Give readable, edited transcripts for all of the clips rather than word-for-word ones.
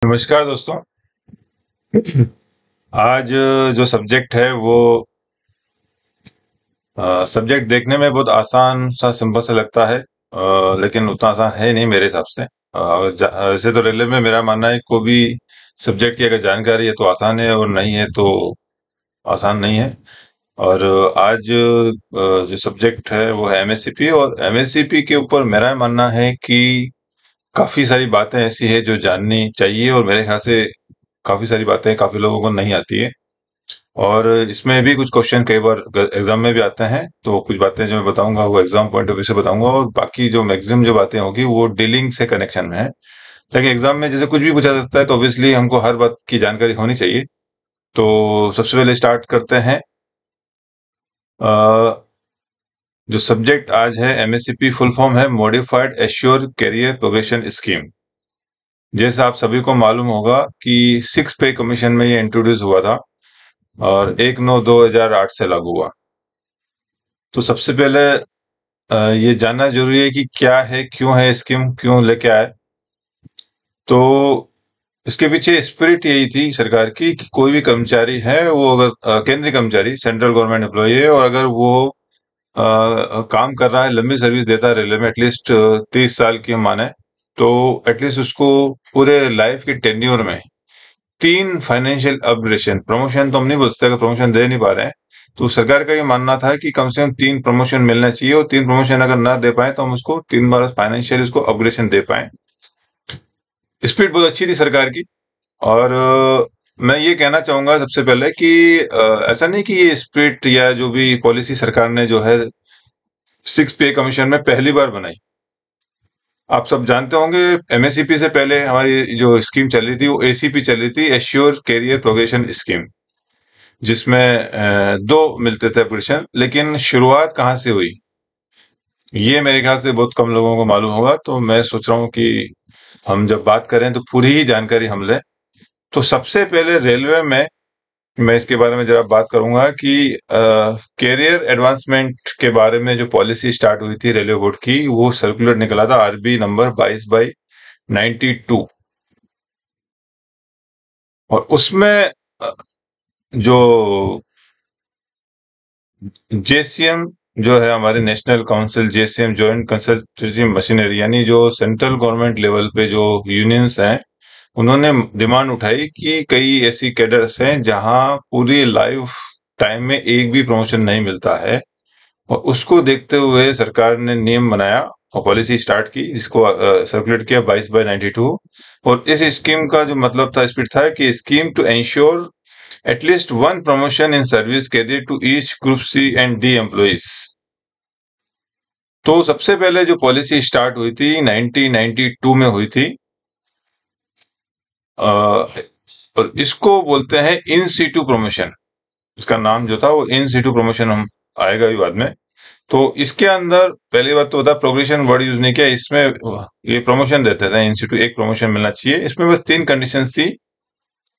नमस्कार दोस्तों। आज जो सब्जेक्ट है वो सब्जेक्ट देखने में बहुत आसान सा सिंपल सा लगता है, लेकिन उतना आसान है नहीं मेरे हिसाब से। वैसे तो रेलवे में मेरा मानना है कोई भी सब्जेक्ट की अगर जानकारी है तो आसान है और नहीं है तो आसान नहीं है। और आज जो सब्जेक्ट है वो है एमएससीपी, और एमएससीपी के ऊपर मेरा मानना है कि काफी सारी बातें ऐसी है जो जाननी चाहिए, और मेरे ख्याल से काफी सारी बातें काफी लोगों को नहीं आती है। और इसमें भी कुछ क्वेश्चन कई बार एग्जाम में भी आते हैं, तो कुछ बातें जो मैं बताऊंगा वो एग्जाम पॉइंट ऑफ व्यू से बताऊंगा, और बाकी जो मैक्सिमम जो बातें होगी वो डीलिंग से कनेक्शन में है। लेकिन एग्जाम में जैसे कुछ भी पूछा जा सकता है, तो ऑब्वियसली हमको हर बात की जानकारी होनी चाहिए। तो सबसे पहले स्टार्ट करते हैं। अ, जो सब्जेक्ट आज है एमएससीपी, फुल फॉर्म है modified assure career progression scheme. जैसे आप सभी को मालूम होगा कि सिक्स पे कमीशन में ये इंट्रोड्यूस हुआ था और 1/9/2008 से लागू हुआ। तो सबसे पहले ये जानना जरूरी है कि क्या है, क्यों है स्कीम, क्यों लेके आए। तो इसके पीछे स्पिरिट यही थी सरकार की कि कोई भी कर्मचारी है, वो अगर केंद्रीय कर्मचारी, सेंट्रल गवर्नमेंट एम्प्लॉय है, और अगर वो काम कर रहा है, लंबी सर्विस देता है रेलवे में, एटलीस्ट 30 साल की हम माने, तो एटलीस्ट उसको पूरे लाइफ के टेन्योर में 3 फाइनेंशियल अपग्रेडेशन, प्रमोशन तो हम नहीं बोल सकते अगर प्रमोशन दे नहीं पा रहे हैं, तो सरकार का ये मानना था कि कम से कम 3 प्रमोशन मिलना चाहिए, और 3 प्रमोशन अगर ना दे पाए तो हम उसको 3 बार फाइनेंशियल उसको अपग्रेडेशन दे पाए। स्पीड बहुत अच्छी थी सरकार की। और मैं ये कहना चाहूंगा सबसे पहले कि ऐसा नहीं कि ये स्पीड या जो भी पॉलिसी सरकार ने जो है सिक्स पे कमीशन में पहली बार बनाई। आप सब जानते होंगे एमएससीपी से पहले हमारी जो स्कीम चल रही थी वो एसीपी चल रही थी, एश्योर कैरियर प्रोग्रेशन स्कीम, जिसमें दो मिलते थे पोजीशन। लेकिन शुरुआत कहाँ से हुई ये मेरे ख्याल से बहुत कम लोगों को मालूम होगा, तो मैं सोच रहा हूँ कि हम जब बात करें तो पूरी ही जानकारी हम लें। तो सबसे पहले रेलवे में मैं इसके बारे में जरा बात करूंगा कि कैरियर एडवांसमेंट के बारे में जो पॉलिसी स्टार्ट हुई थी रेलवे बोर्ड की, वो सर्कुलर निकला था आरबी नंबर 22/92। और उसमें जो जेसीएम जो है हमारे national council, JCM joint consultative machinery, यानी जो सेंट्रल गवर्नमेंट लेवल पे जो यूनियंस हैं, उन्होंने डिमांड उठाई कि कई ऐसी कैडर्स हैं जहां पूरी लाइफ टाइम में एक भी प्रमोशन नहीं मिलता है, और उसको देखते हुए सरकार ने नियम बनाया और पॉलिसी स्टार्ट की, जिसको सर्कुलेट किया 22/92। और इस स्कीम का जो मतलब था, स्पिरिट था कि scheme to ensure at least one promotion in service career to each group C and D employees. तो सबसे पहले जो पॉलिसी स्टार्ट हुई थी 1992 में हुई थी, और इसको बोलते हैं इन सीटू प्रमोशन। इसका नाम जो था वो इन सीटू प्रमोशन हम आएगा भी बाद में। तो इसके अंदर पहली बात तो होता है, प्रोग्रेशन वर्ड यूज नहीं किया इसमें, ये प्रमोशन देते थे इन सीटू, एक प्रमोशन मिलना चाहिए। इसमें बस 3 कंडीशन थी।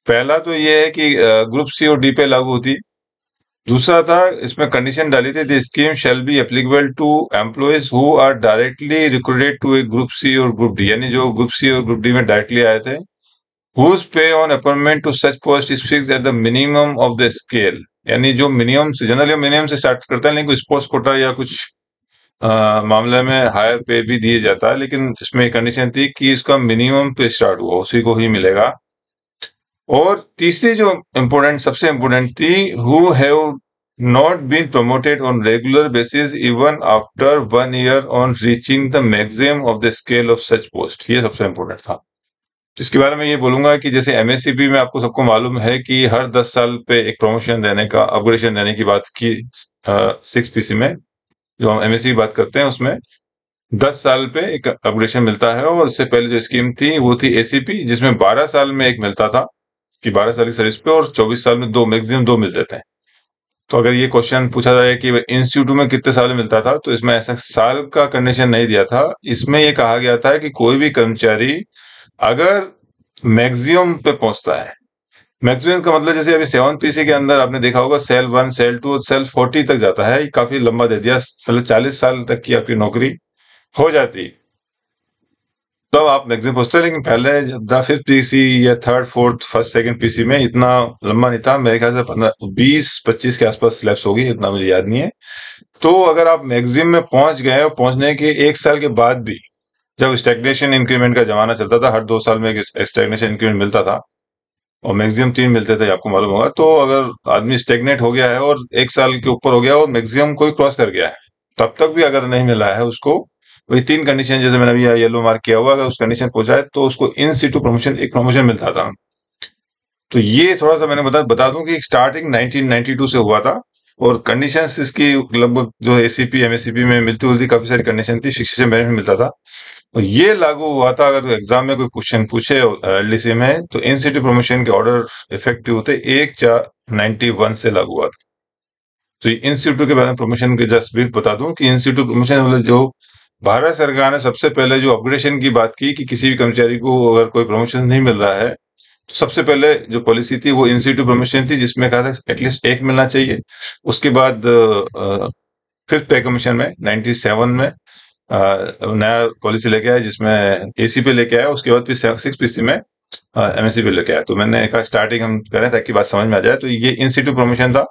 पहला तो ये है कि ग्रुप सी और डी पे लागू होती। दूसरा था, इसमें कंडीशन डाली थी, the scheme shall be applicable to employees who are directly recruited to a group C और ग्रुप डी, यानी जो ग्रुप सी और ग्रुप डी में डायरेक्टली आए थे, whose pay on appointment to such post is fixed at the minimum of the scale। यानी जो minimum से, जनरली मिनिमम से स्टार्ट करता है, लेकिन कुछ स्पोर्ट्स कोटा या कुछ मामले में हायर पे भी दिए जाता है, लेकिन इसमें एक कंडीशन थी कि इसका मिनिमम पे स्टार्ट हुआ उसी को ही मिलेगा। और तीसरी जो इम्पोर्टेंट, सबसे इम्पोर्टेंट थी, who have not been promoted on regular basis even after 1 year on reaching the maximum of the scale of such post. ये सबसे इम्पोर्टेंट था। इसके बारे में ये बोलूंगा कि जैसे एमएससीपी में आपको सबको मालूम है कि हर 10 साल पे एक प्रमोशन देने का, अपग्रेडेशन देने की बात की 6 पीसी में, जो हम एमएससी की बात करते हैं उसमें 10 साल पे एक अपग्रेडेशन मिलता है। और इससे पहले जो स्कीम थी वो थी एसीपी, जिसमें 12 साल में एक मिलता था कि 12 साल की सर्विस पे, और 24 साल में दो, मैक्सिमम दो मिल जाते हैं। तो अगर ये क्वेश्चन पूछा जाए कि इंस्टीट्यूट में कितने साल में मिलता था, तो इसमें ऐसा साल का कंडीशन नहीं दिया था। इसमें ये कहा गया था कि कोई भी कर्मचारी अगर मैक्सिमम पे पहुंचता है, मैक्सिमम का मतलब जैसे अभी 7 पीसी के अंदर आपने देखा होगा सेल 1, सेल 2, सेल 40 तक जाता है, काफी लंबा दे दिया, मतलब 40 साल तक की आपकी नौकरी हो जाती। तब आप मैक्सिमम पूछते हैं, लेकिन पहले द फिफ्थ पीसी या third fourth first second PC में इतना लंबा नहीं था। मेरे ख्याल से 15-20-25 के आसपास स्लैब्स होगी, इतना मुझे याद नहीं है। तो अगर आप मैक्सिमम में पहुंच गए और पहुंचने के 1 साल के बाद भी, जब स्टैग्नेशन इंक्रीमेंट का जमाना चलता था, हर 2 साल में एक स्टैग्नेशन इंक्रीमेंट मिलता था और मैक्सिमम 3 मिलते थे, आपको मालूम होगा। तो अगर आदमी स्टेगनेट हो गया है और 1 साल के ऊपर हो गया और मैक्सिमम कोई क्रॉस कर गया है, तब तक भी अगर नहीं मिला है उसको, वही 3 कंडीशन जैसे मैंने अभी येलो मार्क किया हुआ, अगर उस कंडीशन पूछा है तो उसको इन सीटू प्रमोशन, एक प्रमोशन मिलता था। तो ये थोड़ा सा मैंने बता दूं कि स्टार्टिंग 1992 से हुआ था और कंडीशंस इसकी लगभग जो एसीपी एमएससीपी में मिलती जुलती काफी सारी कंडीशन थी, शिक्षक से बेनिफिट मिलता था। और ये लागू हुआ था, अगर एग्जाम में कोई क्वेश्चन पूछे एलडीसी में, तो इन सिटी प्रमोशन के ऑर्डर इफेक्टिव होते 1/4/91 से लागू हुआ था। तो इंस्टीट्यूट के बारे में प्रमोशन के जस्ट ब्रीफ बता दूं कि इंस्टीट्यूट प्रमोशन मतलब जो भारत सरकार ने सबसे पहले जो अपग्रेडेशन की बात की कि किसी भी कर्मचारी को अगर कोई प्रमोशन नहीं मिल रहा है, तो सबसे पहले जो पॉलिसी थी वो इंस्टीट्यूट प्रमोशन थी, जिसमें कहा था एटलीस्ट एक मिलना चाहिए। उसके बाद फिफ्थ पे कमीशन में 97 में नया पॉलिसी लेके आया, जिसमें एसीपी लेके आया। उसके बाद फिर 6 पीसी में एमएससी पे लेके आया। तो मैंने कहा स्टार्टिंग हम करें ताकि बात समझ में आ जाए। तो ये इंस्टीट्यूट प्रमोशन था,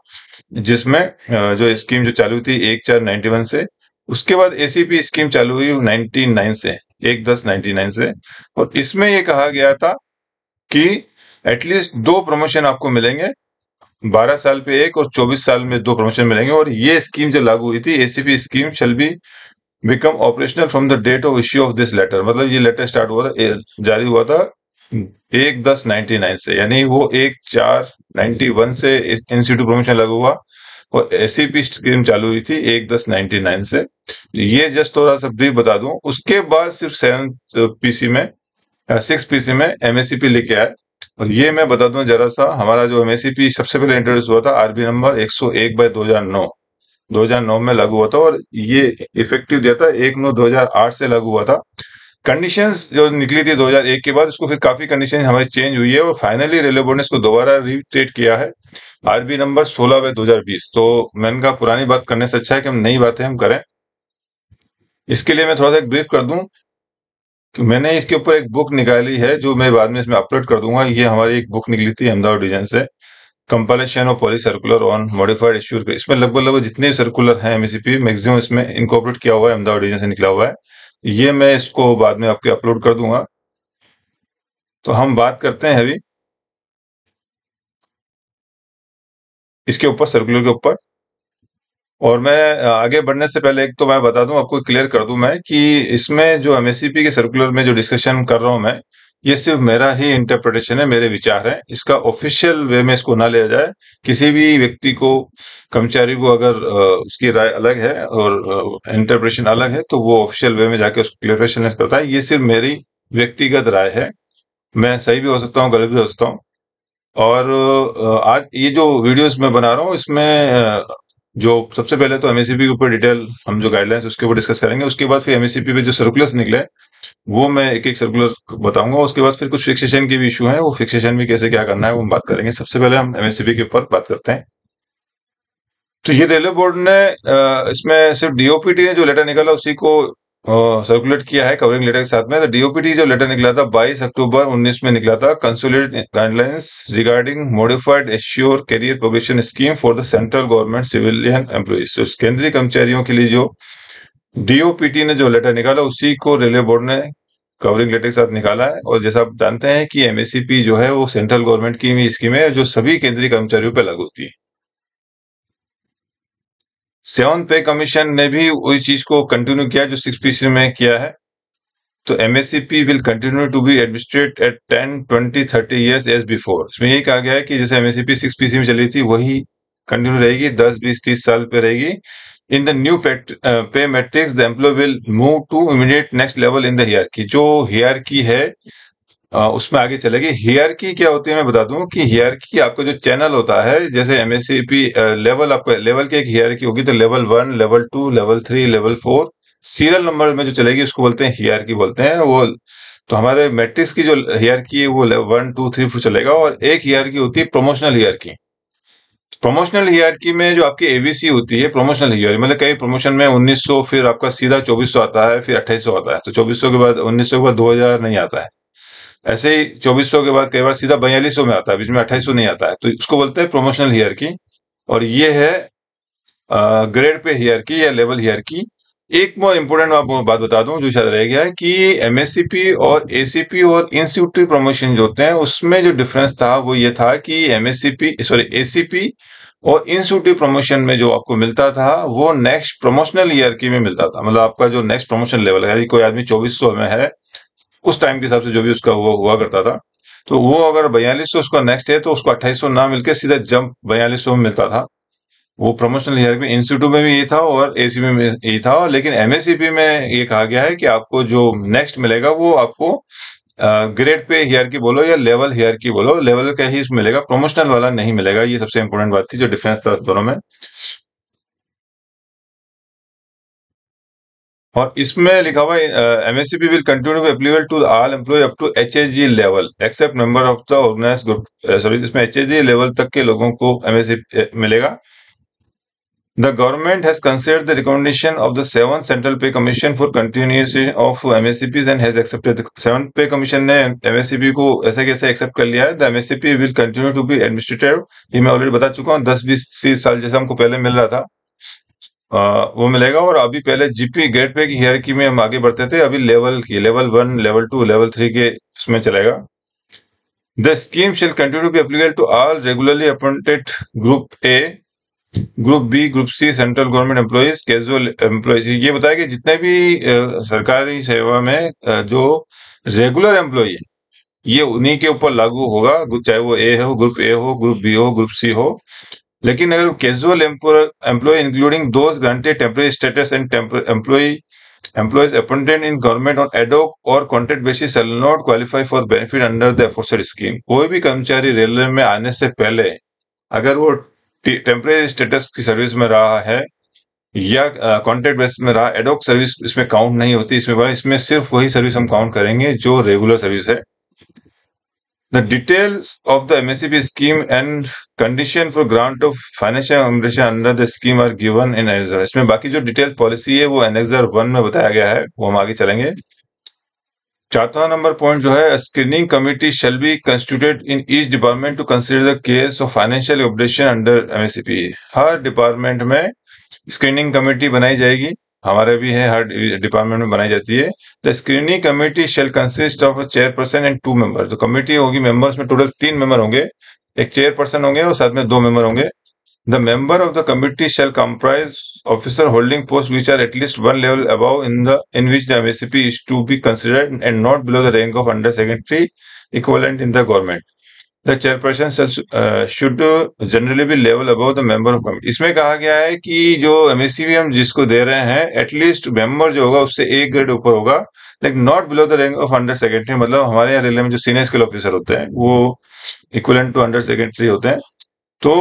जिसमें जो स्कीम जो चालू थी 1/4/91 से। उसके बाद एसीपी स्कीम चालू हुई 99 से, 1/10/99 से। और इसमें ये कहा गया था कि एटलीस्ट 2 प्रमोशन आपको मिलेंगे, 12 साल पे एक और 24 साल में 2 प्रमोशन मिलेंगे। और ये स्कीम जो लागू हुई थी, ACP scheme shall be become operational from the date of issue of this letter. मतलब ये लेटर स्टार्ट हुआ था, जारी हुआ था 1/10/99 से, यानी वो 1/4/91 से इंस्टीट्यूट प्रमोशन लागू हुआ और एसीपी स्कीम चालू हुई थी 1/10/99 से। ये जस्ट थोड़ा सा ब्रीफ बता दूं। उसके बाद सिर्फ 7 पीसी में 6 पीसी में एमएससीपी लेके आए। और ये मैं बता दूं जरा सा, हमारा जो एमएससीपी सबसे पहले इंट्रोड्यूस हुआ था आरबी नंबर 101/2009, 2009 में लागू हुआ था। और ये इफेक्टिव दिया था 1/9/2008 से लागू हुआ था। कंडीशंस जो निकली थी 2001 के बाद, उसको फिर काफी कंडीशन हमारी चेंज हुई है और फाइनली रेलवे बोर्ड ने इसको दोबारा रीट्रेट किया है, आरबी नंबर 16/2020। तो मैंने कहा पुरानी बात करने से अच्छा है कि हम नई बातें हम करें। इसके लिए मैं थोड़ा सा एक ब्रीफ कर दूं कि मैंने इसके ऊपर एक बुक निकाली है, जो मैं बाद में इसमें अपलोड कर दूंगा। ये हमारी एक बुक निकली थी अहमदाबाद डिवीजन से, compilation of policy circular on modified issuer. इसमें लगभग लगभग जितने भी सर्कुलर हैं एमएससीपी, मैक्सिमम इसमें इनकॉर्पोरेट किया हुआ है, अहमदाबाद डिवीजन से निकला हुआ है। ये मैं इसको बाद में आपके अपलोड कर दूंगा। तो हम बात करते हैं अभी इसके ऊपर, सर्कुलर के ऊपर। और मैं आगे बढ़ने से पहले एक तो मैं बता दूं, आपको क्लियर कर दूं मैं कि इसमें जो एमएससीपी के सर्कुलर में जो डिस्कशन कर रहा हूं मैं, ये सिर्फ मेरा ही इंटरप्रिटेशन है, मेरे विचार हैं। इसका ऑफिशियल वे में इसको ना लिया जाए। किसी भी व्यक्ति को, कर्मचारी को अगर उसकी राय अलग है और इंटरप्रिटेशन अलग है, तो वो ऑफिशियल वे में जाके उसको क्लियरेशन करता है। ये सिर्फ मेरी व्यक्तिगत राय है, मैं सही भी हो सकता हूँ, गलत भी हो सकता हूँ। और आज ये जो वीडियोस मैं बना रहा हूँ, इसमें जो सबसे पहले तो एमएससीपी के ऊपर डिटेल हम जो गाइडलाइंस उसके ऊपर डिस्कस करेंगे। उसके बाद फिर एमएससीपी पे जो सर्कुलर्स निकले, वो मैं एक एक सर्कुलर बताऊंगा। उसके बाद फिर कुछ फिक्सेशन के भी इशू हैं, वो फिक्सेशन भी कैसे क्या करना है वो हम बात करेंगे। सबसे पहले हम एमएससीपी के ऊपर बात करते हैं। तो ये रेलवे बोर्ड ने इसमें सिर्फ डीओपीटी ने जो लेटर निकाला उसी को सर्कुलेट किया है कवरिंग लेटर के साथ में। तो डीओपीटी जो लेटर निकला था 22 अक्टूबर 19 में निकला था, consolidated guidelines regarding modified assure career progression scheme for the central government civilian employees. तो केंद्रीय कर्मचारियों के लिए जो डीओपीटी ने जो लेटर निकाला, उसी को रेलवे बोर्ड ने कवरिंग लेटर के साथ निकाला है। और जैसा आप जानते हैं कि एमएससीपी जो है वो सेंट्रल गवर्नमेंट की भी स्कीम है, जो सभी केंद्रीय कर्मचारियों पर लागू होती है। 7th पे कमीशन ने भी वही चीज को कंटिन्यू किया जो 6 पीसी में किया है। तो MACP will continue to be administrate at 10, 20, 30 years as before. इसमें यही कहा गया है कि जैसे एमएससीपी 6 पीसी में चली थी, वही कंटिन्यू रहेगी, 10, 20, 30 साल पे रहेगी। In the new pay matrix the employee will move to immediate next level in the hierarchy. जो हियरकी है उसमें आगे चलेगी। हियरकी क्या होती है मैं बता दूं कि हियरकी आपका जो चैनल होता है, जैसे एमएससीपी लेवल, आपका लेवल की एक हियरकी होगी। तो level 1, level 2, level 3, level 4 serial number में जो चलेगी उसको बोलते हैं हियरकी बोलते हैं वो। तो हमारे मैट्रिक्स की जो हियरकी है वो 1, 2, 3, 4 चलेगा। और एक हियरकी होती है प्रमोशनल हियरकी। प्रमोशनल हियरार्की में जो आपकी एबीसी होती है, प्रमोशनल हियरार्की मतलब कई प्रमोशन में 1900 फिर आपका सीधा 2400 आता है, फिर 2800 आता है, तो 2400 के बाद 1900 के बाद 2000 नहीं आता है। ऐसे ही 2400 के बाद कई बार सीधा 4200 में आता है, बीच में 2800 नहीं आता है, तो इसको बोलते हैं प्रमोशनल हियरार्की। और ये है ग्रेड पे हियरार्की या लेवल हियरार्की। एक बहुत इंपॉर्टेंट आपको बात बता दूं जो शायद रह गया है कि एमएससीपी और एसीपी और इंस्टीट्यूटिव प्रमोशन जो होते हैं उसमें जो डिफरेंस था वो ये था कि एसीपी और इंस्टीट्यूटिव प्रमोशन में जो आपको मिलता था वो नेक्स्ट प्रमोशनल ईयरकी में मिलता था। मतलब आपका जो नेक्स्ट प्रमोशन लेवल है, यदि कोई आदमी 2400 में है उस टाइम के हिसाब से जो भी उसका वो हुआ करता था, तो वो अगर 4200 उसका नेक्स्ट है तो उसको 2800 ना मिलकर सीधा जंप 4200 में मिलता था। वो प्रमोशनल हियरार्की में इंस्टीट्यूट में भी ये था और एसीपी में ये था, लेकिन एमएससीपी में ये कहा गया है कि आपको जो नेक्स्ट मिलेगा वो आपको ग्रेड पे हियरार्की बोलो या लेवल हियरार्की बोलो, लेवल का ही मिलेगा, प्रमोशनल वाला नहीं मिलेगा। ये सबसे इंपॉर्टेंट बात थी जो डिफरेंस था दोनों में। और इसमें लिखा हुआ MACP will continue be applicable to all employ up to HSG level except member of the organised group. Sorry, इसमें एचएसजी लेवल तक के लोगों को एमएससीपी मिलेगा। The government has considered the recommendation of the 7th Central Pay Commission for continuation of MSCPs and has accepted the 7th Pay Commission ने MSCP को ऐसे कैसे एक्सेप्ट कर लिया है। The MSCP will continue to be administrative, ये मैं already बता चुका हूँ, 10-20 साल जैसे हमको पहले मिल रहा था वो मिलेगा। और अभी पहले जीपी ग्रेड पे की हियरार्की में हम आगे बढ़ते थे, अभी लेवल 1, लेवल 2, लेवल 3 के इसमें चलेगा। The scheme shall continue to be applicable to all regularly appointed Group A, group B, group C, central government employees, casual employees. ये बताया कि जितने भी सरकारी सेवा में जो रेगुलर एम्प्लॉई है ये उन्हीं के ऊपर लागू होगा, चाहे वो ए हो, ग्रुप ए हो, ग्रुप बी हो, ग्रुप सी हो। लेकिन अगर casual employ including those granted temporary status and employees appointed in government on ad hoc or contract basis shall not qualify for benefit under the aforesaid scheme। कोई भी कर्मचारी railway में आने से पहले अगर वो टेम्परेरी स्टेटस की सर्विस में रहा है या कॉन्ट्रैक्ट बेस में रहा, एडॉक सर्विस इसमें काउंट नहीं होती। इसमें सिर्फ वही सर्विस हम काउंट करेंगे जो रेगुलर सर्विस है। The details of the MSCP scheme and condition for grant of financial accommodation under the scheme are given in Annexure। इसमें बाकी जो डिटेल पॉलिसी है वो Annexure 1 में बताया गया है, वो हम आगे चलेंगे। चौथा नंबर पॉइंट जो है, screening committee shall be constituted in each department to consider the case of financial obligation under MSCP. हर डिपार्टमेंट में स्क्रीनिंग कमेटी बनाई जाएगी, हमारे भी है, हर डिपार्टमेंट में बनाई जाती है। The screening committee shall consist of a chairperson and 2 member. जो कमेटी होगी, मेंबर्स में टोटल 3 मेंबर होंगे, एक चेयरपर्सन होंगे और साथ में 2 मेंबर होंगे। The member of the committee shall comprise officer holding posts which are at least one level above in which the MSCP is to be considered and not below the rank of under secretary equivalent in the government। The chairperson should generally be level above the member of committee। इसमें कहा गया है कि जो MSCP हम जिसको दे रहे हैं एटलीस्ट मेंबर जो होगा उससे एक ग्रेड ऊपर होगा, लेकिन not below the rank of under secretary. मतलब हमारे यहाँ रेलवे में जो सीनियर स्किल ऑफिसर होते हैं वो इक्विवेलेंट टू अंडर सेक्रेटरी होते हैं। तो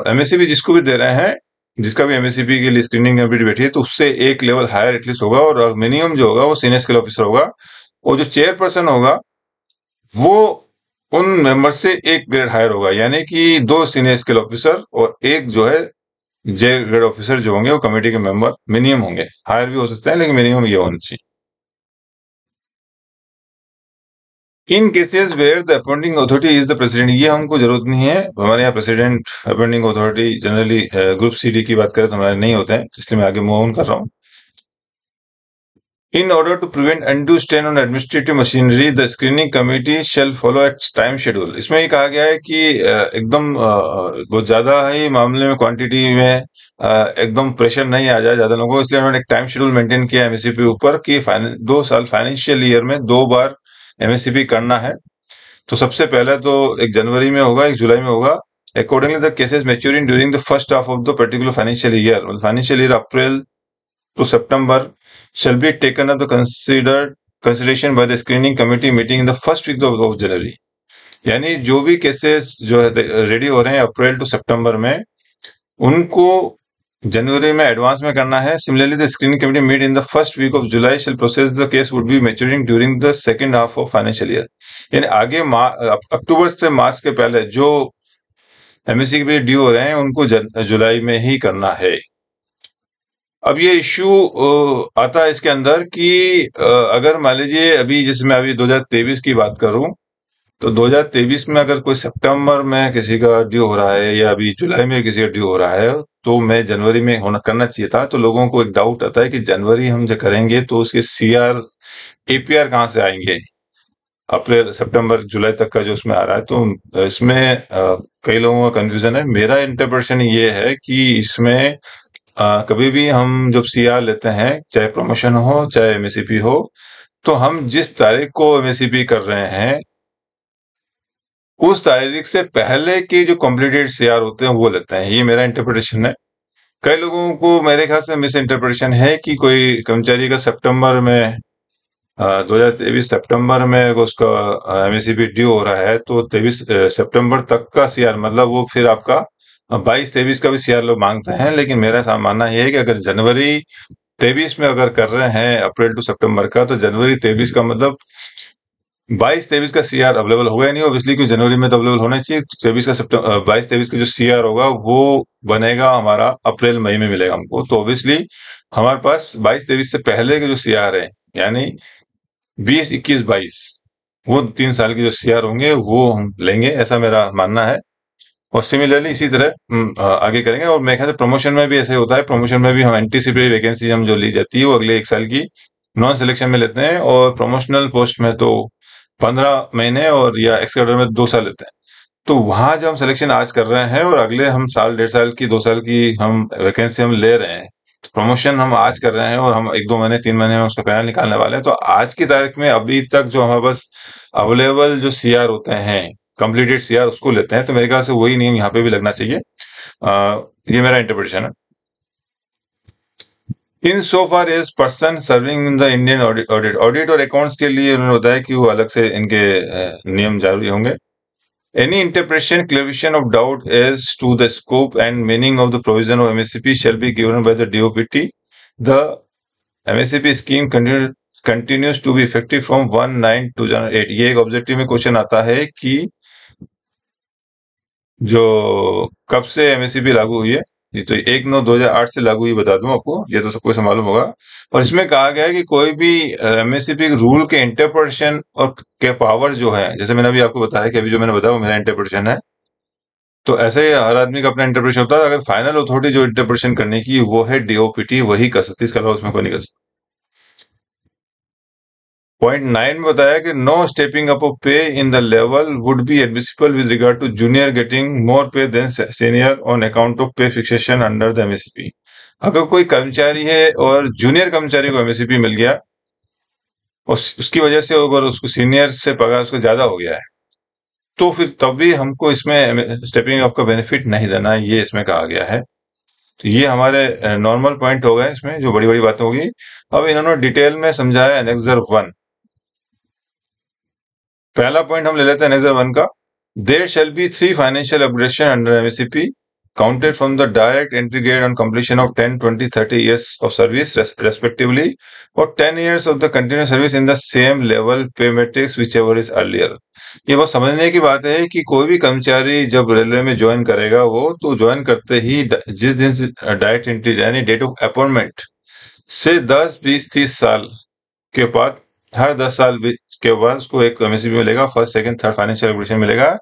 एमएससीपी जिसको भी दे रहे हैं, जिसका भी एमएससीपी के लिए स्क्रीनिंग कमेटी बैठी है, तो उससे एक लेवल हायर एटलीस्ट होगा और मिनिमम जो होगा वो सीनियर स्किल ऑफिसर होगा। और जो चेयरपर्सन होगा वो उन मेंबर से एक ग्रेड हायर होगा, यानी कि 2 सीनियर स्किल ऑफिसर और एक जो है जे ग्रेड ऑफिसर जो होंगे वो कमेटी के मेंबर मिनिमम होंगे, हायर भी हो सकते हैं लेकिन मिनिमम ये होना चाहिए। In cases where the appointing authority is the president, ये हमको जरूरत नहीं है, हमारे यहाँ president appointing authority generally group C की बात करें तो हमारे नहीं होते हैं, इसलिए मैं आगे मूव ऑन कर रहा हूँ। In order to prevent undue strain on administrative machinery, the screening committee shall follow its time schedule। इसमें ये कहा गया है कि एकदम बहुत ज्यादा ही मामले में क्वांटिटी में एकदम प्रेशर नहीं आ जाए ज्यादा लोगों को, इसलिए उन्होंने एक टाइम शेड्यूल मेंटेन किया एमएससीपी ऊपर कि 2 साल फाइनेंशियल ईयर में 2 बार एमएससीपी करना है। तो सबसे पहले तो 1 जनवरी में होगा, 1 जुलाई में होगा। Accordingly the cases maturing during the first half of the particular financial year, मतलब फाइनेंशियल ईयर अप्रैल टू सितंबर shall be taken up the consideration by the screening committee meeting in the first week of January। यानी जो भी cases जो है ready हो रहे हैं अप्रैल टू सितंबर में, उनको जनवरी में एडवांस में करना है। Similarly the screening committee meet in the first week of July shall process the case would be maturing during the second half of financial year. यानी आगे अक्टूबर से मार्च के पहले जो एमएससी के भी ड्यू हो रहे हैं उनको जुलाई में ही करना है। अब ये इश्यू आता है इसके अंदर कि अगर मान लीजिए अभी जैसे मैं अभी 2023 की बात करूं, तो 2023 में अगर कोई सितंबर में किसी का ड्यू हो रहा है या अभी जुलाई में किसी का ड्यू हो रहा है, तो मैं जनवरी में होना करना चाहिए था। तो लोगों को एक डाउट आता है कि जनवरी हम जो करेंगे तो उसके सीआर एपीआर कहाँ से आएंगे, अप्रैल सितंबर जुलाई तक का जो उसमें आ रहा है। तो इसमें कई लोगों का कंफ्यूजन है। मेरा इंटरप्रिटेशन ये है कि इसमें कभी भी हम जब सीआर लेते हैं, चाहे प्रमोशन हो चाहे एमएससीपी हो, तो हम जिस तारीख को एमएससीपी कर रहे हैं उस तारीख से पहले के जो कंप्लीटेड सीआर होते हैं वो लेते हैं। ये मेरा इंटरप्रिटेशन है। कई लोगों को मेरे ख्याल से मिस इंटरप्रिटेशन है कि कोई कर्मचारी का सितंबर में 2023 सितंबर में अगर उसका एमएससीपी ड्यू हो रहा है तो 23 सितंबर तक का सीआर, मतलब वो फिर आपका 22-23 का भी सीआर लोग मांगते हैं। लेकिन मेरा मानना ये है कि अगर जनवरी 23 में अगर कर रहे हैं अप्रैल टू सितंबर का, तो जनवरी 23 का मतलब 22-23 का सीआर अवेलेबल होगा नहीं, ऑब्वियसली, क्योंकि जनवरी में तो अवेलेबल होना चाहिए। 23 का सितंबर 22-23 का जो सीआर होगा वो बनेगा हमारा अप्रैल मई में मिलेगा हमको। तो ऑब्वियसली हमारे पास 22-23 से पहले के जो सीआर है, यानी 20, 21, 22, वो 3 साल के जो सीआर होंगे वो हम लेंगे, ऐसा मेरा मानना है। और सिमिलरली इसी तरह आगे करेंगे। और मेरे ख्याल से प्रमोशन में भी ऐसे होता है। प्रमोशन में भी हम एंटीसिपेटरी वैकेंसी हम जो ली जाती है वो अगले 1 साल की नॉन सिलेक्शन में लेते हैं, और प्रमोशनल पोस्ट में तो 15 महीने और या एक्स-कैडर में 2 साल लेते हैं। तो वहां जब हम सिलेक्शन आज कर रहे हैं और अगले हम साल, 1.5 साल की, 2 साल की हम वैकेंसी हम ले रहे हैं, तो प्रमोशन हम आज कर रहे हैं और हम 1-2 महीने 3 महीने में उसका पैनल निकालने वाले हैं। तो आज की तारीख में अभी तक जो हमारे पास अवेलेबल जो सीआर होते हैं, कंप्लीटेड सीआर, उसको लेते हैं। तो मेरे ख्याल से वही नियम यहाँ पे भी लगना चाहिए। ये मेरा इंटरप्रिटेशन है। In so far as person serving in the Indian audit और अकाउंट्स के लिए उन्होंने बताया कि वो अलग से इनके नियम जारी होंगे। Any interpretation, clarification of doubt as to the scope and meaning of the provision of MSCP shall be given by the DOPT. The MSCP scheme continues to be effective from 1/9/2008. ये एक ऑब्जेक्टिव में question आता है कि जो कब से MSCP लागू हुई है। जी, तो 1/9/2008 से लागू हुई, बता दूं आपको, ये तो सबको मालूम होगा। और इसमें कहा गया है कि कोई भी एमएससीपी रूल के इंटरप्रिटेशन और के पावर जो है, जैसे मैंने अभी आपको बताया कि अभी जो मैंने बताया वो मेरा इंटरप्रिटेशन है, तो ऐसे ही हर आदमी का अपना इंटरप्रिटेशन होता है। अगर फाइनल अथॉरिटी जो इंटरप्रिटेशन करने की वो है डीओपीटी, वही कर सकती है, इसके अलावा उसमें कोई नहीं कर सकता। पॉइंट 9 में बताया कि know stepping up of pay in the level would be admissible with regard to junior getting more pay than senior on account of pay fixation under the MSCP. अगर कोई कर्मचारी है और जूनियर कर्मचारी को एमएससीपी मिल गया और उसकी वजह से अगर उसको सीनियर से पगार उसको ज्यादा हो गया है, तो फिर तब भी हमको इसमें स्टेपिंग अप का बेनिफिट नहीं देना है, ये इसमें कहा गया है। तो ये हमारे नॉर्मल पॉइंट हो गए, इसमें जो बड़ी बड़ी बातें होगी। अब इन्होंने डिटेल में समझाया एनेक्सर 1। पहला पॉइंट हम ले लेते हैं एनेक्सर 1 का। There shall be 3 financial upgradation under MSCP counted from the direct entry grade on completion of 10, 20, 30 years of service respectively, or 10 years of the continuous service in the same level pay matrix whichever is earlier. ये बहुत समझने की बात है कि कोई भी कर्मचारी जब रेलवे में ज्वाइन करेगा, वो तो ज्वाइन करते ही जिस दिन से डायरेक्ट एंट्री यानी डेट ऑफ अपॉइंटमेंट से 10, 20, 30 साल के बाद, हर 10 साल के बाद उसको एक एमएससीपी मिलेगा, first, second, third financial upgradation मिलेगा,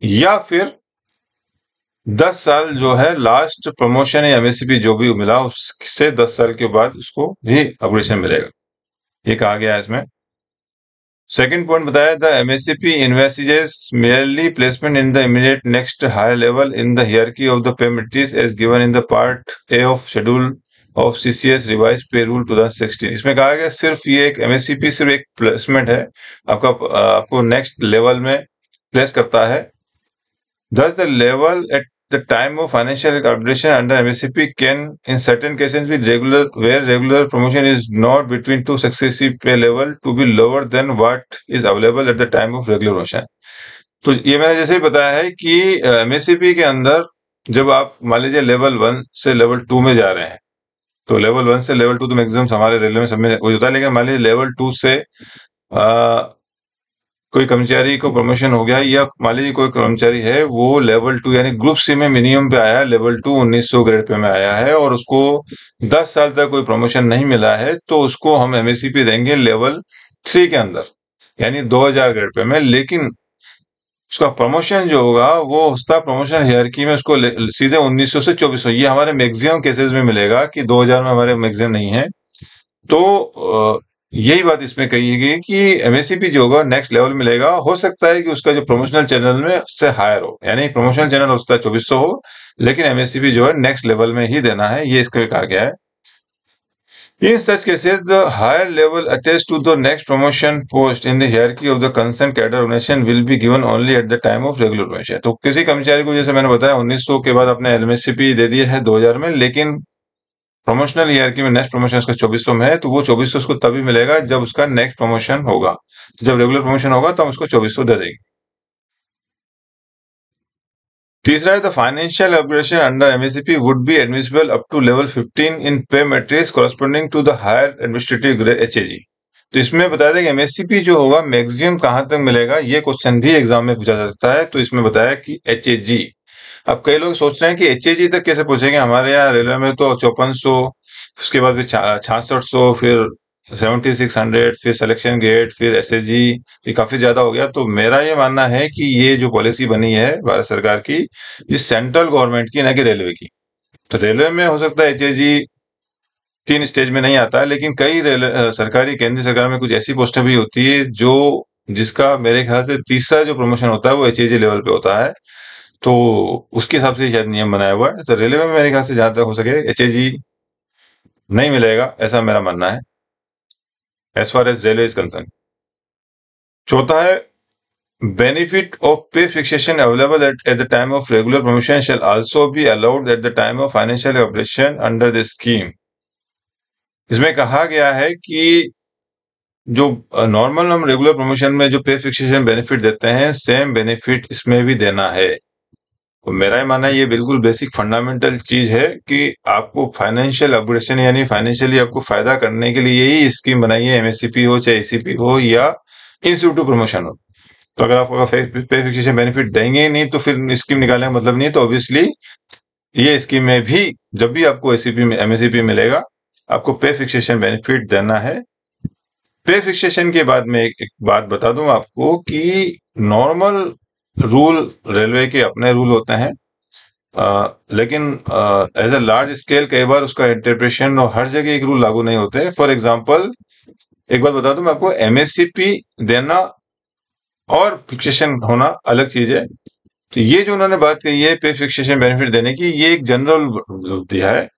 या फिर 10 साल जो है लास्ट प्रमोशन या एमएससीपी जो भी मिला उससे 10 साल के बाद उसको भी अपग्रेडेशन मिलेगा, ये कहा गया है इसमें। सेकंड पॉइंट बताया, the MSCP envisages merely placement in the immediate next higher level in the hierarchy of the pay matrix as given in the part A of schedule of CCS revised pay rule 2016। इसमें कहा गया सिर्फ ये एक MSCP सिर्फ एक placement है, आपको नेक्स्ट लेवल में प्लेस करता है। Thus, the level at the time of financial upgradation under MSCP can, in certain cases, be regular, where regular promotion is not between two successive pay level to be lower than what is available at the time of regular promotion. तो ये मैंने जैसे ही बताया है कि MSCP के अंदर जब आप मान लीजिए लेवल 1 से लेवल 2 में जा रहे हैं, तो लेवल 1 से लेवल 2 तो मैक्सिमम हमारे रेलवे में सब में वही होता है, लेकिन मान लीजिए लेवल 2 से कोई कर्मचारी को प्रमोशन हो गया, या मान लीजिए कोई कर्मचारी है वो लेवल 2 यानी ग्रुप सी में मिनिमम पे आया है, लेवल 2 1900 ग्रेड पे में आया है और उसको 10 साल तक कोई प्रमोशन नहीं मिला है, तो उसको हम एमएससीपी देंगे लेवल 3 के अंदर यानी 2000 ग्रेड पे में। लेकिन उसका प्रमोशन जो होगा वो उसका प्रमोशन हायरार्की में उसको सीधे 1900 से 2400, ये हमारे मैक्सिमम केसेस में मिलेगा कि 2000 में हमारे मैक्सिमम नहीं है। तो यही बात इसमें कही गई कि एमएससीपी जो होगा नेक्स्ट लेवल मिलेगा। हो सकता है कि उसका जो प्रमोशनल चैनल में उससे हायर हो, यानी प्रमोशनल चैनल उसका 2400 हो, लेकिन एमएससीपी जो है नेक्स्ट लेवल में ही देना है, ये इसका कहा गया है। In such cases, the higher level attached to the next promotion post in the hierarchy of the concerned cadre organization will be given only at the time of regular promotion। तो किसी कर्मचारी को जैसे मैंने बताया 1900 के बाद अपने एमएससीपी दे दिया है 2000 में, लेकिन प्रमोशनल हियरार्की में नेक्स्ट प्रमोशन उसका 2400 में है, तो वो 2400 उसको तभी मिलेगा जब उसका नेक्स्ट प्रमोशन होगा। तो जब रेगुलर प्रमोशन होगा तब उसको 2400 दे देंगे। तीसरा है the financial upgradation under MSCP would be admissible up to level 15 in pay matrix corresponding to the higher administrative grade HAG. तो इसमें बताया था कि एमएससीपी जो होगा मैक्सिमम कहां तक मिलेगा, ये क्वेश्चन भी एग्जाम में पूछा जा सकता है। तो इसमें बताया कि एचएजी। अब कई लोग सोच रहे हैं कि एचएजी तक कैसे पूछेंगे, हमारे यहाँ रेलवे में तो 5400, उसके बाद फिर 6600, फिर 7600, फिर सिलेक्शन गेट, फिर एसएसजी, ये काफी ज्यादा हो गया। तो मेरा ये मानना है कि ये जो पॉलिसी बनी है भारत सरकार की, ये सेंट्रल गवर्नमेंट की, ना कि रेलवे की। तो रेलवे में हो सकता है एचएजी 3 स्टेज में नहीं आता है, लेकिन कई सरकारी केंद्रीय सरकार में कुछ ऐसी पोस्टें भी होती है जो जिसका मेरे ख्याल से तीसरा जो प्रमोशन होता है वो एचएजी लेवल पे होता है। तो उसके हिसाब से शायद नियम बनाया हुआ है। तो रेलवे में मेरे ख्याल से जहां तक हो सके एचएजी नहीं मिलेगा, ऐसा मेरा मानना है as far as railway is concern. चौथा है benefit of pay fixation available at the time of regular promotion shall also be allowed at the time of financial operation under the scheme. इसमें कहा गया है कि जो नॉर्मल हम regular promotion में जो पे फिक्सेशन बेनिफिट देते हैं, सेम बेनिफिट इसमें भी देना है। तो मेरा ही मानना है ये बिल्कुल बेसिक फंडामेंटल चीज है कि आपको फाइनेंशियल अपग्रेडेशन यानी फाइनेंशियली आपको फायदा करने के लिए यही स्कीम बनाई है, एमएससीपी हो चाहे एसीपी हो या इंस्टीट्यूट प्रमोशन हो। तो अगर आपको पे फिक्सेशन बेनिफिट देंगे ही नहीं तो फिर स्कीम निकालने का मतलब नहीं है। तो ऑब्वियसली ये स्कीम में भी जब भी आपको एसीपी में एमएससीपी मिलेगा, आपको पे फिक्सेशन बेनिफिट देना है। पे फिक्सेशन के बाद में एक बात बता दूं आपको कि नॉर्मल रूल रेलवे के अपने रूल होते हैं, लेकिन एज अ लार्ज स्केल कई बार उसका इंटरप्रिटेशन और हर जगह एक रूल लागू नहीं होते। फॉर एग्जांपल एक बात बता दूं मैं आपको, एमएससीपी देना और फिक्सेशन होना अलग चीज है। तो ये जो उन्होंने बात कही है पे फिक्सेशन बेनिफिट देने की, ये एक जनरल दिया है।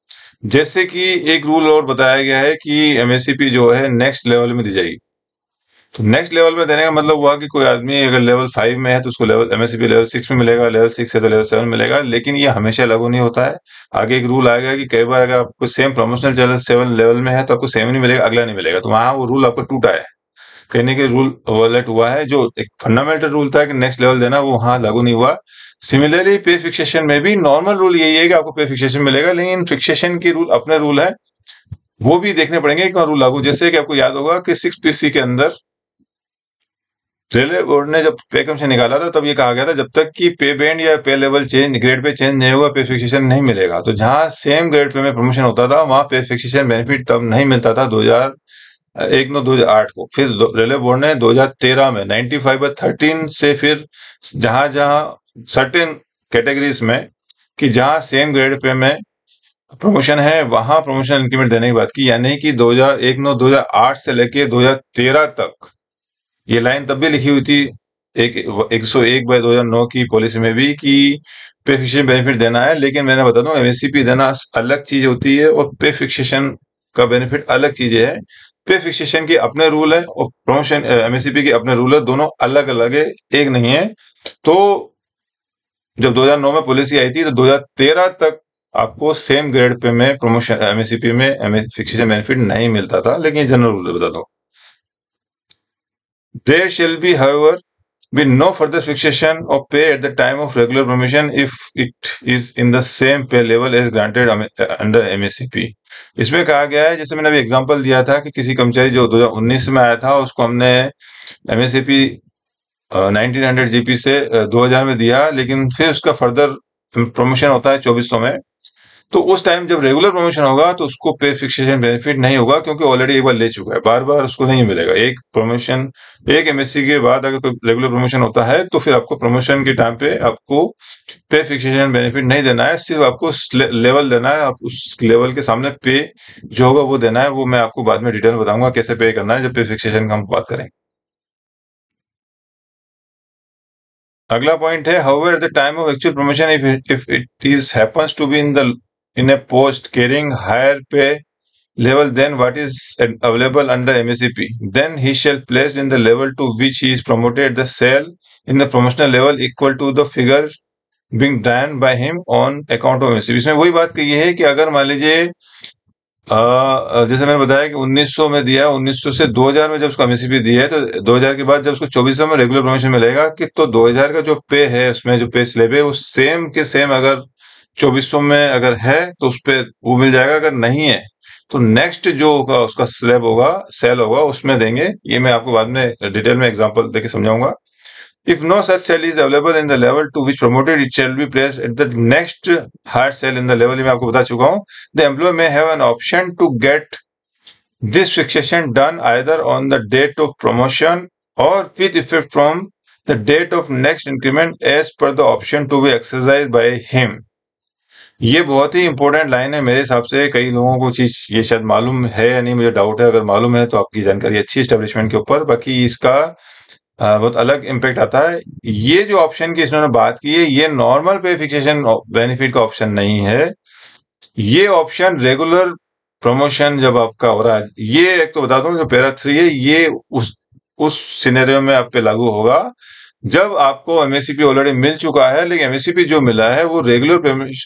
जैसे कि एक रूल और बताया गया है कि एमएससीपी जो है नेक्स्ट लेवल में दी जाएगी। तो नेक्स्ट लेवल में देने का मतलब हुआ कि कोई आदमी अगर लेवल 5 में है तो उसको लेवल एमएससीपी लेवल 6 में मिलेगा, लेवल 6 है तो लेवल 7 मिलेगा। लेकिन ये हमेशा लागू नहीं होता है। आगे एक रूल आएगा कि कई बार अगर आपको सेम प्रमोशनल चैनल 7 लेवल में है तो आपको 7 नहीं मिलेगा, अगला नहीं मिलेगा। तो वहां वो रूल आपको टूटा है, कहीं ना कहीं रूल ओवरलेट हुआ है। जो एक फंडामेंटल रूल था कि नेक्स्ट लेवल देना, वो वहां लागू नहीं हुआ। सिमिलरली पे फिक्सेशन में भी नॉर्मल रूल यही है कि आपको पे फिक्सेशन मिलेगा, लेकिन फिक्सेशन के रूल अपने रूल है, वो भी देखने पड़ेंगे कि रूल लागू। जैसे कि आपको याद होगा कि 6PC के अंदर रेलवे बोर्ड ने जब पे कमीशन निकाला था तब ये कहा गया था जब तक कि पे बैंड या पे level change grade pay change नहीं होगा पे फिक्सेशन नहीं मिलेगा। तो जहां सेम ग्रेड पे में प्रमोशन होता था वहां पे फिक्सेशन बेनिफिट तब नहीं मिलता था 2008 को। फिर रेलवे बोर्ड ने 2013 में 95/13 से फिर जहां जहां सर्टेन कैटेगरीज में कि जहां सेम ग्रेड पे में प्रमोशन है वहां प्रमोशन इंक्रीमेंट देने की बात की, यानी कि 2008 से लेके 2013 तक। ये लाइन तब भी लिखी हुई थी 101/2009 की पॉलिसी में भी कि पे फिक्सेशन बेनिफिट देना है। लेकिन मैंने बता दूं एमएससीपी देना अलग चीज होती है और पे फिक्सेशन का बेनिफिट अलग चीज है। पे फिक्सेशन के अपने रूल है और प्रमोशन एमएससीपी के अपने रूल है, दोनों अलग अलग है, एक नहीं है। तो जब 2009 में पॉलिसी आई थी तो 2013 तक आपको सेम ग्रेड पे में प्रमोशन एमएससीपी में फिक्सेशन बेनिफिट नहीं मिलता था। लेकिन ये जनरल रूल बता दो। There shall be, however, be no further fixation of pay at the time of regular promotion if it is in the same pay level as granted under MSCP। इसमें कहा गया है, जैसे मैंने अभी एग्जांपल दिया था कि किसी कर्मचारी जो 2019 में आया था उसको हमने MSCP 1900 जीपी से 2000 में दिया, लेकिन फिर उसका फर्दर प्रमोशन होता है 2400 में। तो उस टाइम जब रेगुलर प्रमोशन होगा तो उसको पे फिक्सेशन बेनिफिट नहीं होगा, क्योंकि ऑलरेडी एक बार ले चुका है, बार बार उसको नहीं मिलेगा। एक प्रमोशन, एक एमएससी के बाद अगर कोई रेगुलर प्रमोशन होता है तो फिर आपको प्रमोशन के टाइम पे आपको पे फिक्सेशन बेनिफिट नहीं देना है, सिर्फ आपको लेवल देना है। आप उस लेवल के सामने पे जो होगा वो देना है। वो मैं आपको बाद में डिटेल में बताऊंगा कैसे पे करना है जब पे फिक्सेशन का हम बात करेंगे। अगला पॉइंट है, however the time of actual promotion if it is happens to be in a post carrying higher pay level than what is available under MSCP, then he shall place in the level to which he is promoted the cell in the promotional level equal to the figure being done by him on account of MSCP। इसमें वही बात कही है कि अगर मान लीजिए जैसे मैंने बताया कि 1900 में दिया, 1900 से 2000 में जब उसको एमएससीपी दी है, तो 2000 के बाद जब उसको 2400 में रेगुलर प्रमोशन मिलेगा कि तो 2000 का जो पे है उसमें जो पे स्लेब है वो सेम के सेम अगर 2400 में अगर है तो उस पे वो मिल जाएगा, अगर नहीं है तो नेक्स्ट जो होगा उसका स्लैब होगा, सेल होगा, उसमें देंगे। ये मैं आपको बाद में डिटेल में एग्जांपल देके समझाऊंगा। If no such cell is available in the level to which promoted, it shall be placed at the next higher cell in the level। मैं आपको बता चुका हूँ। The employee may have an option to get this fixation done either on the date of promotion or with effect from the date of next increment as per the option to be exercised by him। ये बहुत ही important line है मेरे हिसाब से। कई लोगों को चीज ये शायद मालूम है या नहीं, मुझे डाउट है। अगर मालूम है तो आपकी जानकारी अच्छी एस्टेब्लिशमेंट के ऊपर, बाकी इसका बहुत अलग इम्पैक्ट आता है। ये जो ऑप्शन की इन्होंने बात की है, ये नॉर्मल पे फिक्सेशन बेनिफिट का ऑप्शन नहीं है। ये ऑप्शन रेगुलर प्रमोशन जब आपका हो रहा है, ये एक तो बता दूं जो पैरा 3 है, ये उस सिनेरियो में आप पे लागू होगा जब आपको एमएससीपी ऑलरेडी मिल चुका है, लेकिन एमएससीपी जो मिला है वो रेगुलर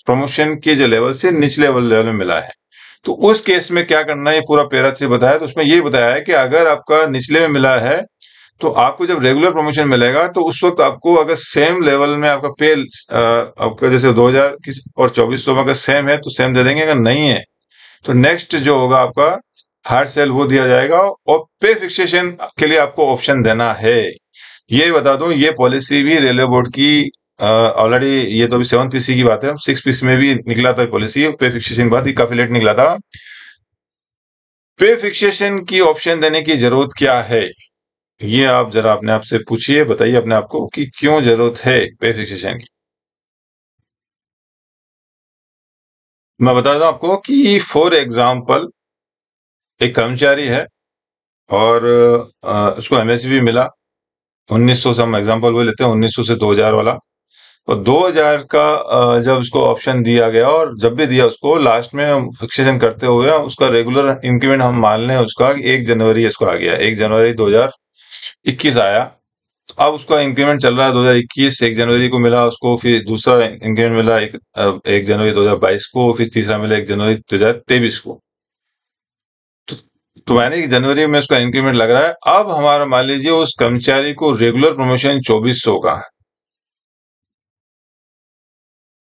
प्रमोशन के जो लेवल से निचले लेवल में मिला है। तो उस केस में क्या करना है, ये पूरा पैरा 3 बताया। तो उसमें ये बताया है कि अगर आपका निचले में मिला है तो आपको जब रेगुलर प्रमोशन मिलेगा तो उस वक्त आपको अगर सेम लेवल में आपका पे आपका जैसे 2000 और 2400 में अगर सेम है तो सेम दे देंगे, अगर नहीं है तो नेक्स्ट जो होगा आपका हार्ड सेल वो दिया जाएगा। और पे फिक्सेशन के लिए आपको ऑप्शन देना है। ये बता दूं, ये पॉलिसी भी रेलवे बोर्ड की ऑलरेडी, ये तो अभी 7 पीसी की बात है, 6 पीसी में भी निकला था पॉलिसी पे फिक्सेशन की बात, ही काफी लेट निकला था। पे फिक्सेशन की ऑप्शन देने की जरूरत क्या है, ये आप जरा अपने आप से पूछिए, बताइए अपने आप को कि क्यों जरूरत है पे फिक्सेशन की। मैं बता दूं आपको कि फॉर एग्जाम्पल एक कर्मचारी है और उसको एमएससीपी मिला 1900 से, हम एग्जाम्पल वो लेते हैं 1900 से 2000 वाला। और 2000 का जब उसको ऑप्शन दिया गया और जब भी दिया उसको लास्ट में हम फिक्सेशन करते हुए उसका रेगुलर इंक्रीमेंट हम मान लें उसका 1 जनवरी इसको आ गया, 1 जनवरी 2021 आया। तो अब उसका इंक्रीमेंट चल रहा है 2021, 1 जनवरी को मिला उसको, फिर दूसरा इंक्रीमेंट मिला 1 जनवरी 2022 को, फिर तीसरा मिला 1 जनवरी 2023 को। तो यानी कि जनवरी में उसका इंक्रीमेंट लग रहा है। अब हमारा मान लीजिए उस कर्मचारी को रेगुलर प्रमोशन 2400 का,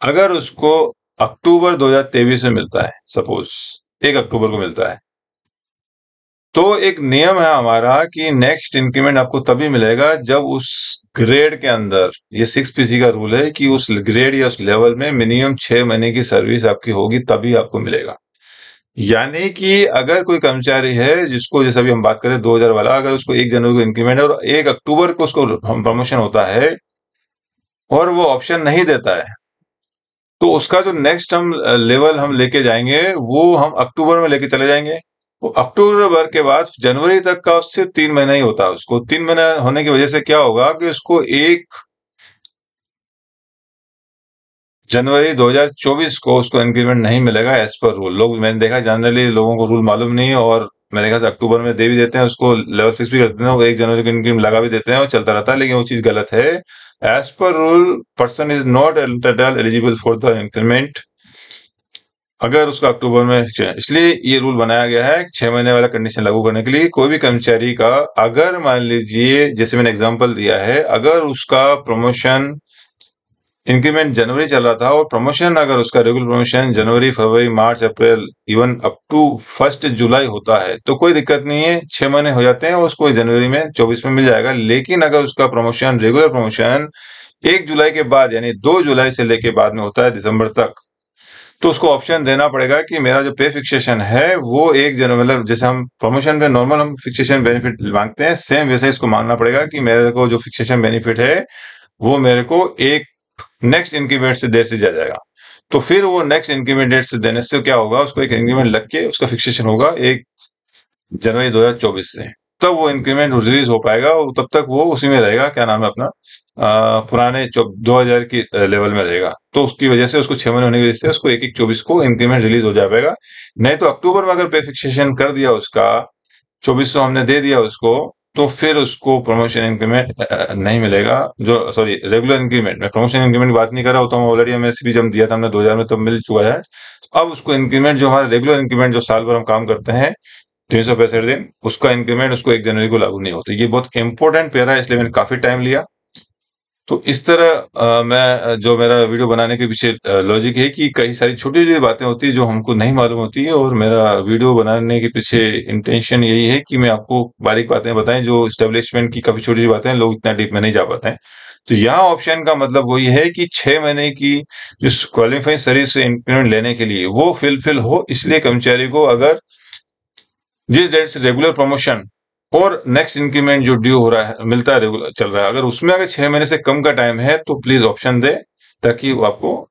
अगर उसको अक्टूबर 2023 में मिलता है, सपोज 1 अक्टूबर को मिलता है, तो एक नियम है हमारा कि नेक्स्ट इंक्रीमेंट आपको तभी मिलेगा जब उस ग्रेड के अंदर, ये 6 पीसी का रूल है कि उस ग्रेड या उस लेवल में मिनिमम 6 महीने की सर्विस आपकी होगी, तभी आपको मिलेगा। यानी कि अगर कोई कर्मचारी है जिसको, जैसे अभी हम बात करें 2000 वाला, अगर उसको 1 जनवरी को इंक्रीमेंट है और 1 अक्टूबर को उसको प्रमोशन होता है और वो ऑप्शन नहीं देता है, तो उसका जो नेक्स्ट हम लेवल हम लेके जाएंगे वो हम अक्टूबर में लेके चले जाएंगे। वो अक्टूबर के बाद जनवरी तक का उससे 3 महीना ही होता है। उसको 3 महीना होने की वजह से क्या होगा कि उसको 1 जनवरी 2024 को उसको इंक्रीमेंट नहीं मिलेगा एज पर रूल। लोग, मैंने देखा जनरली लोगों को रूल मालूम नहीं है और मेरे ख्याल से अक्टूबर में दे भी देते हैं उसको, लेवल फिक्स भी कर देते हैं, वो 1 जनवरी को इंक्रीमेंट लगा भी देते हैं और चलता रहता है, लेकिन वो चीज गलत है। As per rule person is not eligible for the increment अगर उसका अक्टूबर में, इसलिए ये रूल बनाया गया है 6 महीने वाला कंडीशन लागू करने के लिए। कोई भी कर्मचारी का अगर मान लीजिए, जैसे मैंने एग्जांपल दिया है, अगर उसका प्रमोशन इंक्रीमेंट जनवरी चल रहा था और प्रमोशन अगर उसका रेगुलर प्रमोशन जनवरी, फरवरी, मार्च, अप्रैल, इवन अप टू 1 जुलाई होता है तो कोई दिक्कत नहीं है, 6 महीने हो जाते हैं और उसको जनवरी में 24 में मिल जाएगा। लेकिन अगर उसका प्रमोशन रेगुलर प्रमोशन 1 जुलाई के बाद यानी 2 जुलाई से लेके बाद में होता है दिसंबर तक, तो उसको ऑप्शन देना पड़ेगा कि मेरा जो पे फिक्सेशन है वो 1 जनवरी, मतलब जैसे हम प्रमोशन पे नॉर्मल हम फिक्सेशन बेनिफिट मांगते हैं, सेम वैसे इसको मांगना पड़ेगा कि मेरे को जो फिक्सेशन बेनिफिट है वो मेरे को एक नेक्स्ट इंक्रीमेंट से देर से दिया जाएगा। तो फिर वो नेक्स्ट इंक्रीमेंट डेट से देने से क्या होगा, उसको एक इंक्रीमेंट लग के उसका फिक्सेशन होगा 1 जनवरी 2024 से, तब वो इंक्रीमेंट रिलीज हो पाएगा और तब तक वो उसी में रहेगा, क्या नाम है अपना, पुराने 2000 की लेवल में रहेगा। तो उसकी वजह से उसको 6 महीने होने की वजह से उसको 1/1/24 को इंक्रीमेंट रिलीज हो जाएगा। नहीं तो अक्टूबर में अगर पे फिक्सेशन कर दिया उसका 2400 हमने दे दिया उसको, तो फिर उसको प्रमोशन इंक्रीमेंट नहीं मिलेगा, जो सॉरी रेगुलर इंक्रीमेंट, मैं प्रमोशन इंक्रीमेंट की बात नहीं कर रहा होता हूँ, ऑलरेडी हमें स्पीच हम दिया था हमने 2000 में, तब मिल चुका है। अब उसको इंक्रीमेंट जो हमारा रेगुलर इंक्रीमेंट जो साल भर हम काम करते हैं 365 दिन, उसका इंक्रीमेंट उसको 1 जनवरी को लागू नहीं होता। ये बहुत इंपॉर्टेंट पेरा है, इसलिए मैंने काफी टाइम लिया। तो इस तरह मैं जो मेरा वीडियो बनाने के पीछे लॉजिक है कि कई सारी छोटी-छोटी बातें होती है जो हमको नहीं मालूम होती है, और मेरा वीडियो बनाने के पीछे इंटेंशन यही है कि मैं आपको बारीक बातें बताएं, जो एस्टेब्लिशमेंट की काफी छोटी-छोटी बातें हैं, लोग इतना डीप में नहीं जा पाते हैं। तो यहाँ ऑप्शन का मतलब वही है कि 6 महीने की जो क्वालिफाइंग सर्विस से इंक्रीमेंट लेने के लिए वो फिल हो, इसलिए कर्मचारी को अगर जिस डेट से रेगुलर प्रमोशन और नेक्स्ट इंक्रीमेंट जो ड्यू हो रहा है, मिलता है, रेगुलर चल रहा है, अगर उसमें अगर 6 महीने से कम का टाइम है तो प्लीज ऑप्शन दे, ताकि वो आपको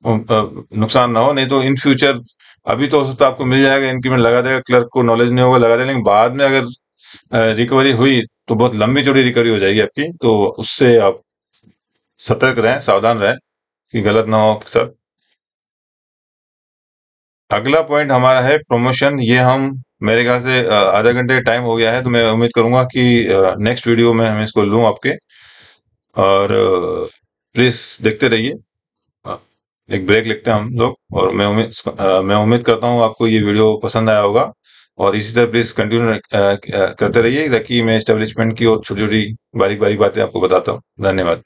नुकसान ना हो। नहीं तो इन फ्यूचर, अभी तो हो सकता है आपको मिल जाएगा, इंक्रीमेंट लगा देगा, क्लर्क को नॉलेज नहीं होगा, लगा देगा, लेकिन बाद में अगर रिकवरी हुई तो बहुत लंबी चौड़ी रिकवरी हो जाएगी आपकी। तो उससे आप सतर्क रहें, सावधान रहें कि गलत ना हो आपके साथ। अगला पॉइंट हमारा है प्रमोशन। ये हम, मेरे ख्याल से आधा घंटे का टाइम हो गया है, तो मैं उम्मीद करूंगा कि नेक्स्ट वीडियो में हम इसको लूं आपके, और प्लीज देखते रहिए। अ, एक ब्रेक लेते हैं हम लोग, और मैं उम्मीद करता हूँ आपको ये वीडियो पसंद आया होगा, और इसी तरह प्लीज कंटिन्यू करते रहिए, ताकि मैं एस्टेब्लिशमेंट की और छोटी छोटी बारीक बारीक बातें आपको बताता हूँ। धन्यवाद।